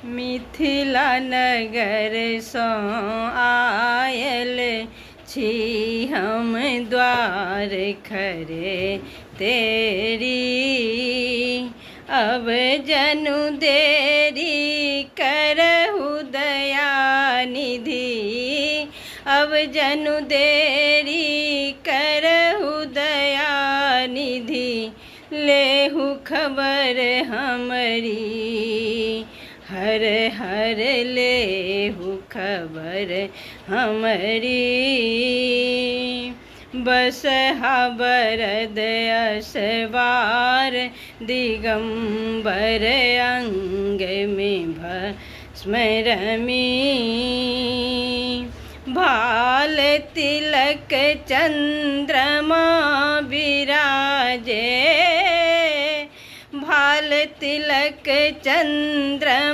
मिथिला नगर सो oil छी हम द्वार खरे तेरी। अब जनु देरी करहु दयानिधि, अब जनु देरी करहु दयानिधि। लेहु खबर हमरी हर हर लेहु खबर हमरी। बसहा बरद असवार दिगंबर अंग में भस्म रमी। भाल तिलक चंद्रमा विराजे, भाल तिलक चंद्रमा